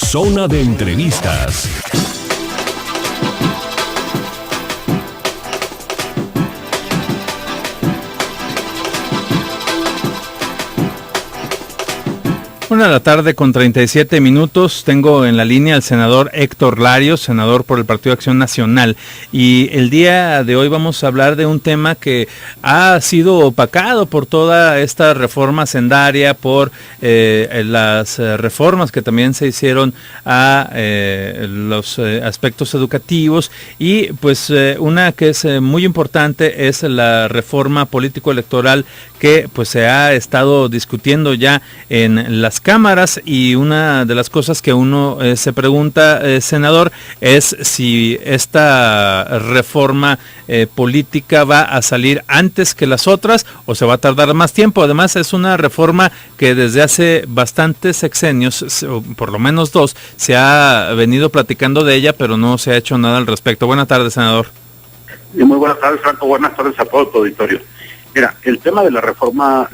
Zona de entrevistas. Una de la tarde con 37 minutos. Tengo en la línea al senador Héctor Larios, senador por el Partido Acción Nacional. Y el día de hoy vamos a hablar de un tema que ha sido opacado por toda esta reforma hacendaria, por las reformas que también se hicieron a los aspectos educativos. Y pues una que es muy importante es la reforma político-electoral que pues se ha estado discutiendo ya en las cámaras, y una de las cosas que uno se pregunta, senador, es si esta reforma política va a salir antes que las otras o se va a tardar más tiempo. Además es una reforma que desde hace bastantes sexenios, por lo menos dos, se ha venido platicando de ella, pero no se ha hecho nada al respecto. Buenas tardes, senador. Muy buenas tardes, Franco. Buenas tardes a todo tu auditorio. Mira, el tema de la reforma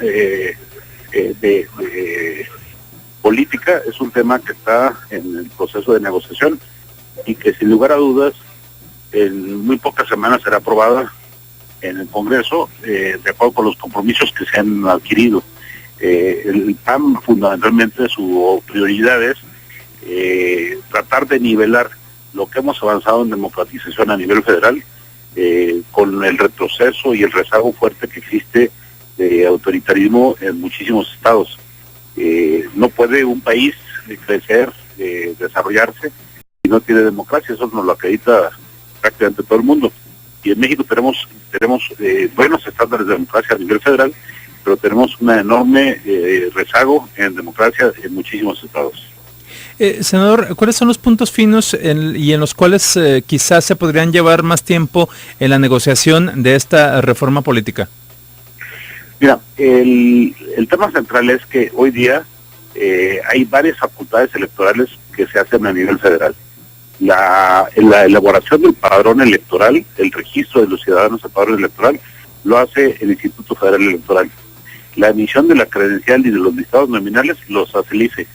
política es un tema que está en el proceso de negociación y que sin lugar a dudas en muy pocas semanas será aprobada en el Congreso de acuerdo con los compromisos que se han adquirido. El PAN fundamentalmente su prioridad es tratar de nivelar lo que hemos avanzado en democratización a nivel federal con el retroceso y el rezago fuerte que existe de autoritarismo en muchísimos estados. No puede un país crecer, desarrollarse si no tiene democracia. Eso nos lo acredita prácticamente todo el mundo. Y en México tenemos buenos estándares de democracia a nivel federal, pero tenemos una enorme rezago en democracia en muchísimos estados. Senador, ¿cuáles son los puntos finos y en los cuales quizás se podrían llevar más tiempo en la negociación de esta reforma política? Mira, el tema central es que hoy día hay varias facultades electorales que se hacen a nivel federal. La elaboración del padrón electoral, el registro de los ciudadanos al padrón electoral, lo hace el Instituto Federal Electoral. La emisión de la credencial y de los listados nominales los hace el IFE.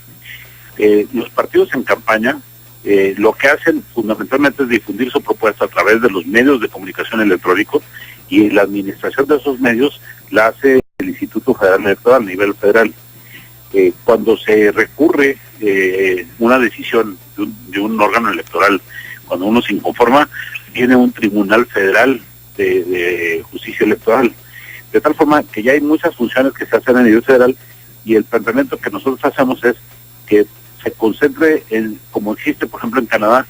Los partidos en campaña lo que hacen fundamentalmente es difundir su propuesta a través de los medios de comunicación electrónicos, y la administración de esos medios la hace el Instituto Federal Electoral a nivel federal. Cuando se recurre una decisión de un órgano electoral, cuando uno se inconforma, tiene un tribunal federal de justicia electoral, de tal forma que ya hay muchas funciones que se hacen a nivel federal, y el planteamiento que nosotros hacemos es que se concentre en, como existe por ejemplo en Canadá,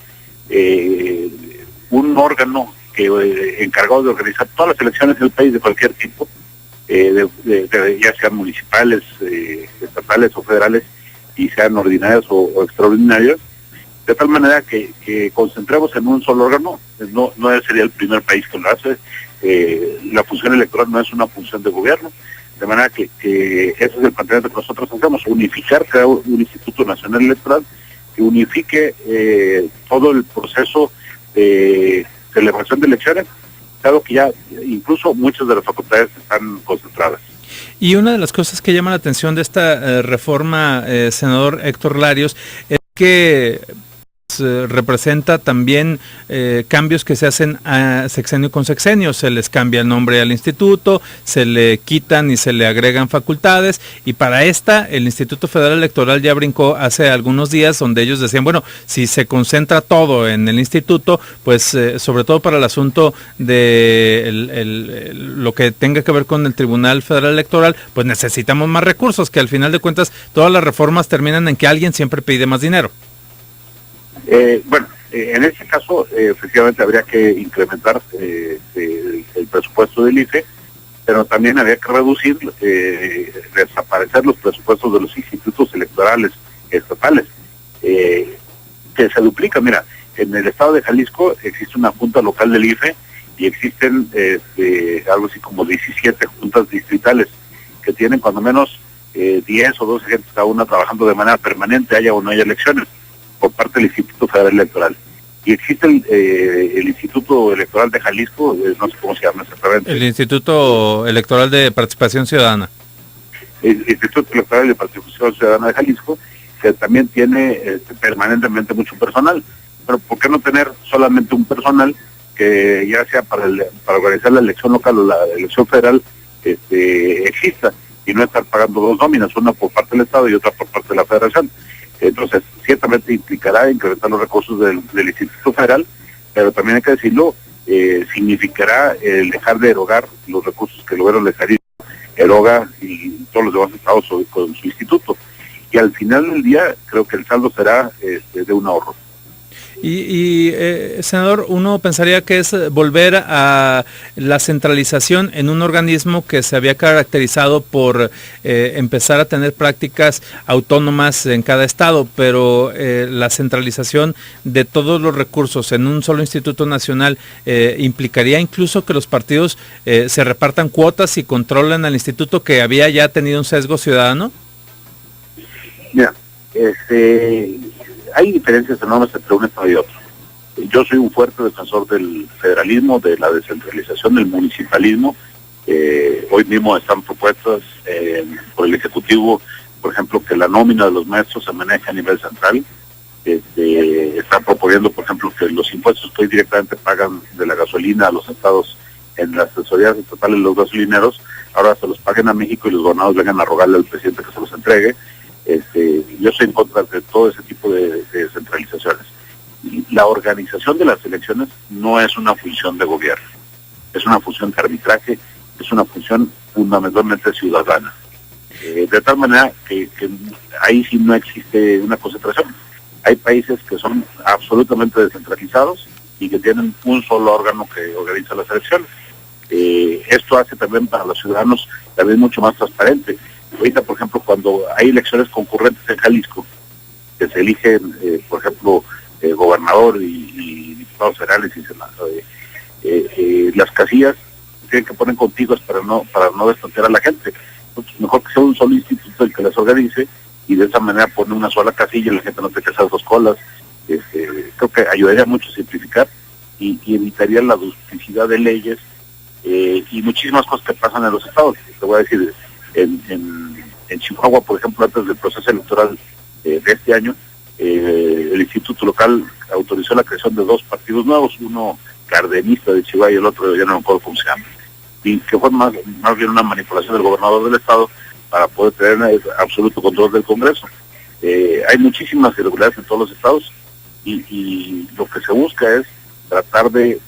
un órgano encargado de organizar todas las elecciones del país de cualquier tipo, ya sean municipales, estatales o federales, y sean ordinarias o extraordinarias, de tal manera que concentremos en un solo órgano. No sería el primer país que lo hace. La función electoral no es una función de gobierno, de manera que ese es el planteamiento que nosotros hacemos: unificar, crear un Instituto Nacional Electoral que unifique todo el proceso de celebración de elecciones, dado que ya incluso muchas de las facultades están concentradas. Y una de las cosas que llama la atención de esta reforma, senador Héctor Larios, es que representa también cambios que se hacen a sexenio con sexenio. Se les cambia el nombre al instituto, se le quitan y se le agregan facultades, y para esta el Instituto Federal Electoral ya brincó hace algunos días, donde ellos decían, bueno, si se concentra todo en el instituto, pues sobre todo para el asunto de lo que tenga que ver con el Tribunal Federal Electoral, pues necesitamos más recursos, que al final de cuentas todas las reformas terminan en que alguien siempre pide más dinero. En este caso, efectivamente habría que incrementar el presupuesto del IFE, pero también habría que reducir, desaparecer los presupuestos de los institutos electorales estatales, que se duplican. Mira, en el estado de Jalisco existe una junta local del IFE y existen algo así como 17 juntas distritales que tienen cuando menos 10 o 12 gentes cada una trabajando de manera permanente, haya o no haya elecciones, por parte del Instituto Federal Electoral. Y existe el Instituto Electoral de Jalisco, no sé cómo se llama exactamente. El Instituto Electoral de Participación Ciudadana. El Instituto Electoral de Participación Ciudadana de Jalisco, que también tiene permanentemente mucho personal. Pero ¿por qué no tener solamente un personal que ya sea para organizar la elección local o la elección federal exista, y no estar pagando dos nóminas, una por parte del Estado y otra por parte de la Federación? Entonces, ciertamente implicará incrementar los recursos del Instituto Federal, pero también hay que decirlo, significará el dejar de erogar los recursos que el gobierno de Jalisco eroga y todos los demás estados con su instituto. Y al final del día, creo que el saldo será de un ahorro. Senador, uno pensaría que es volver a la centralización en un organismo que se había caracterizado por empezar a tener prácticas autónomas en cada estado, pero la centralización de todos los recursos en un solo instituto nacional implicaría incluso que los partidos se repartan cuotas y controlen al instituto que había ya tenido un sesgo ciudadano. Mira, hay diferencias enormes entre un estado y otro. Yo soy un fuerte defensor del federalismo, de la descentralización, del municipalismo. Hoy mismo están propuestas por el Ejecutivo, por ejemplo, que la nómina de los maestros se maneje a nivel central. Está proponiendo, por ejemplo, que los impuestos que hoy directamente pagan de la gasolina a los estados en las tesorerías estatales de los gasolineros, ahora se los paguen a México y los gobernadores vengan a rogarle al presidente que se los entregue. Yo soy en contra de todo ese tipo de centralizaciones. La organización de las elecciones no es una función de gobierno, es una función de arbitraje, es una función fundamentalmente ciudadana. De tal manera que ahí sí no existe una concentración. Hay países que son absolutamente descentralizados y que tienen un solo órgano que organiza las elecciones. Esto hace también para los ciudadanos también mucho más transparente. Ahorita, por ejemplo, cuando hay elecciones concurrentes en Jalisco, que se eligen, por ejemplo, gobernador y diputados federales y senador, las casillas tienen que poner contiguas para no destontear a la gente. Entonces, mejor que sea un solo instituto el que las organice y de esa manera pone una sola casilla y la gente no te hacer dos colas. Creo que ayudaría mucho a simplificar y evitaría la duplicidad de leyes y muchísimas cosas que pasan en los estados. Te voy a decir, en Chihuahua, por ejemplo, antes del proceso electoral de este año, el instituto local autorizó la creación de dos partidos nuevos, uno cardenista de Chihuahua y el otro ya no me acuerdo cómo se llama, y que fue más bien una manipulación del gobernador del estado para poder tener absoluto control del Congreso. Hay muchísimas irregularidades en todos los estados y lo que se busca es tratar de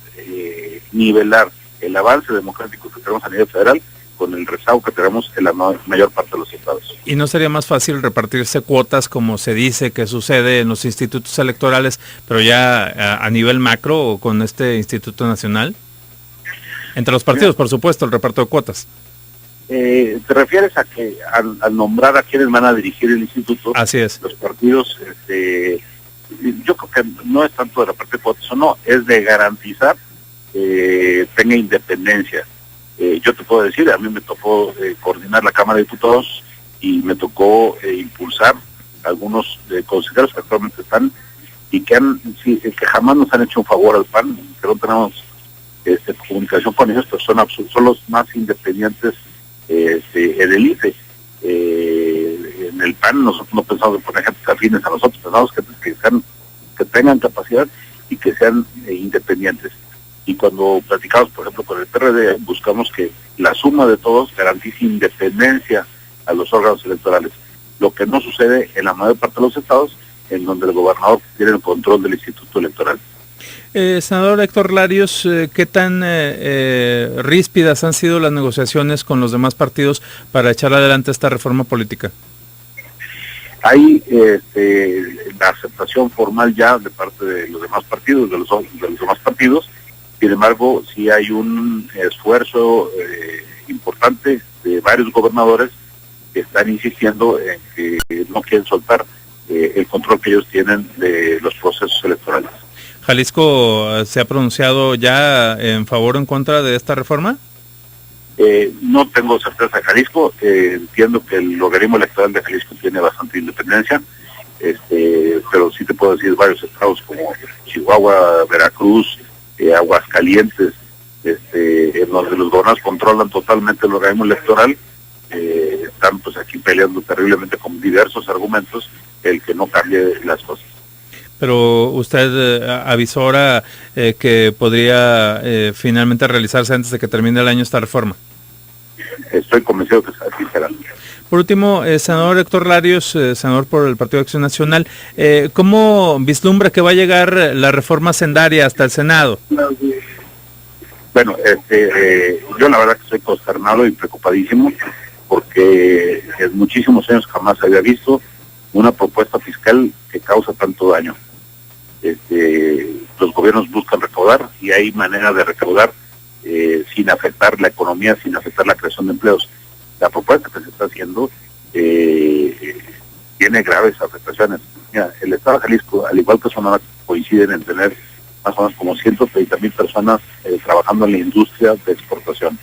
nivelar el avance democrático que tenemos a nivel federal con el rezago que tenemos en la mayor parte de los estados. ¿Y no sería más fácil repartirse cuotas como se dice que sucede en los institutos electorales, pero ya a nivel macro o con este Instituto Nacional? Entre los partidos, por supuesto, el reparto de cuotas. ¿Te refieres a que al nombrar a quienes van a dirigir el instituto? Así es. Los partidos, yo creo que no es tanto de repartir cuotas o no, es de garantizar tenga independencia. Yo te puedo decir, a mí me tocó coordinar la Cámara de Diputados y me tocó impulsar algunos consejeros que actualmente están y que jamás nos han hecho un favor al PAN, que no tenemos comunicación con ellos, pero son los más independientes en el IFE. En el PAN nosotros no pensamos en poner gente afines a nosotros, pensamos que tengan capacidad y que sean independientes. Y cuando platicamos, por ejemplo, con el PRD, buscamos que la suma de todos garantice independencia a los órganos electorales, lo que no sucede en la mayor parte de los estados, en donde el gobernador tiene el control del Instituto Electoral. Senador Héctor Larios, ¿qué tan ríspidas han sido las negociaciones con los demás partidos para echar adelante esta reforma política? Hay la aceptación formal ya de parte de los demás partidos, de los demás partidos. Sin embargo, sí hay un esfuerzo importante de varios gobernadores que están insistiendo en que no quieren soltar el control que ellos tienen de los procesos electorales. ¿Jalisco se ha pronunciado ya en favor o en contra de esta reforma? No tengo certeza de Jalisco. Entiendo que el organismo electoral de Jalisco tiene bastante independencia, pero sí te puedo decir varios estados como Chihuahua, Veracruz, Aguascalientes, en donde los gobernadores controlan totalmente el organismo electoral, están pues aquí peleando terriblemente con diversos argumentos el que no cambie las cosas. Pero usted avisora que podría finalmente realizarse antes de que termine el año esta reforma. Estoy convencido que así será. Por último, senador Héctor Larios, senador por el Partido de Acción Nacional, ¿cómo vislumbra que va a llegar la reforma sendaria hasta el Senado? Bueno, yo la verdad que estoy consternado y preocupadísimo porque en muchísimos años jamás había visto una propuesta fiscal que causa tanto daño. Los gobiernos buscan recaudar y hay manera de recaudar sin afectar la economía, sin afectar la creación de empleos. La propuesta que se está haciendo tiene graves afectaciones. Mira, el Estado de Jalisco, al igual que Sonora, coinciden en tener más o menos como 130,000 personas trabajando en la industria de exportación.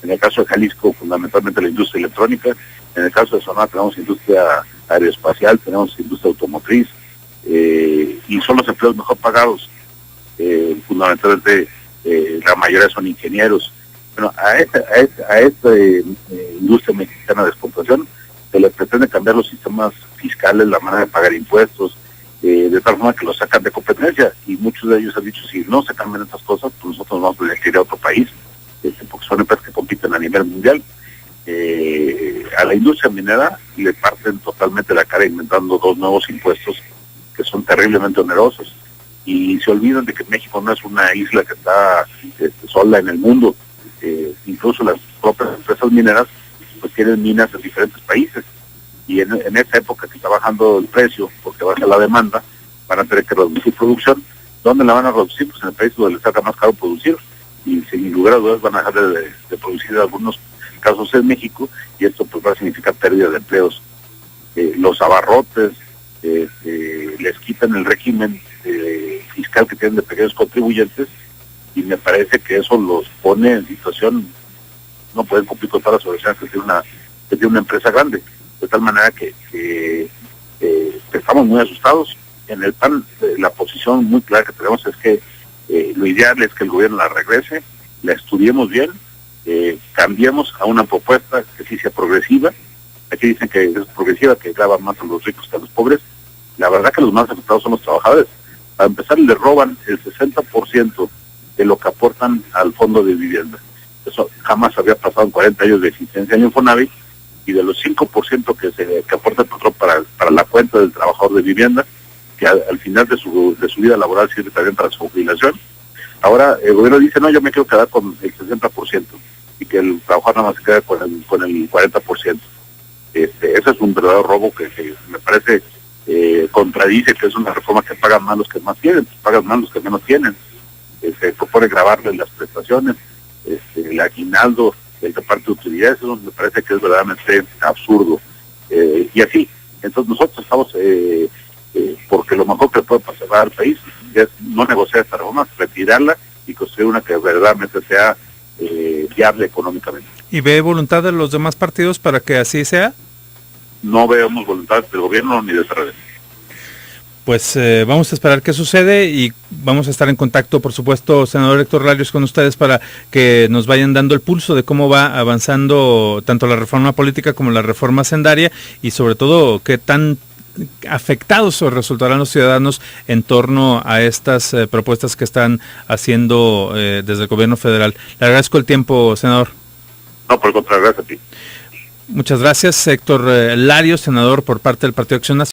En el caso de Jalisco, fundamentalmente la industria electrónica. En el caso de Sonora tenemos industria aeroespacial, tenemos industria automotriz, y son los empleos mejor pagados. Fundamentalmente la mayoría son ingenieros. Bueno, a esta industria mexicana de exportación se le pretende cambiar los sistemas fiscales, la manera de pagar impuestos, de tal forma que los sacan de competencia, y muchos de ellos han dicho, si no se cambian estas cosas, pues nosotros vamos a ir a otro país, porque son empresas que compiten a nivel mundial. A la industria minera le parten totalmente la cara inventando 2 nuevos impuestos que son terriblemente onerosos, y se olvidan de que México no es una isla que está sola en el mundo. Incluso las propias empresas mineras pues tienen minas en diferentes países, y en esa época que está bajando el precio porque baja la demanda, van a tener que reducir producción. ¿Dónde la van a reducir? Pues en el país donde les saca más caro producir, y sin lugar a dudas van a dejar de producir en algunos casos en México, y esto pues va a significar pérdida de empleos. Los abarrotes les quitan el régimen fiscal que tienen de pequeños contribuyentes, y me parece que eso los pone en situación, no pueden cumplir con todas las obligaciones que tiene una empresa grande, de tal manera que estamos muy asustados. En el PAN la posición muy clara que tenemos es que lo ideal es que el gobierno la regrese, la estudiemos bien, cambiemos a una propuesta que sí sea progresiva. Aquí dicen que es progresiva, que grava más a los ricos que a los pobres. La verdad que los más afectados son los trabajadores. Para empezar, le roban el 60% de lo que aportan al fondo de vivienda. Eso jamás había pasado en 40 años de existencia en Infonavit, y de los 5% que aporta el patrón para la cuenta del trabajador de vivienda, que al final de su vida laboral sirve también para su jubilación. Ahora el gobierno dice, no, yo me quiero quedar con el 60%, y que el trabajador nada más se quede con el 40%. Ese es un verdadero robo que me parece contradice que es una reforma que pagan más los que más tienen, pagan más los que menos tienen. Se propone grabarles las prestaciones, el aguinaldo, el reparto de utilidades. Eso me parece que es verdaderamente absurdo. Y así, entonces nosotros estamos, porque lo mejor que puede pasar al país es no negociar esta reforma, retirarla y construir una que verdaderamente sea viable económicamente. ¿Y ve voluntad de los demás partidos para que así sea? No vemos voluntad del gobierno ni de Israel. Pues vamos a esperar qué sucede, y vamos a estar en contacto, por supuesto, senador Héctor Larios, con ustedes para que nos vayan dando el pulso de cómo va avanzando tanto la reforma política como la reforma sendaria, y sobre todo qué tan afectados resultarán los ciudadanos en torno a estas propuestas que están haciendo desde el gobierno federal. Le agradezco el tiempo, senador. No, por el contrario, gracias a ti. Muchas gracias, Héctor Larios, senador por parte del Partido de Acción Nacional.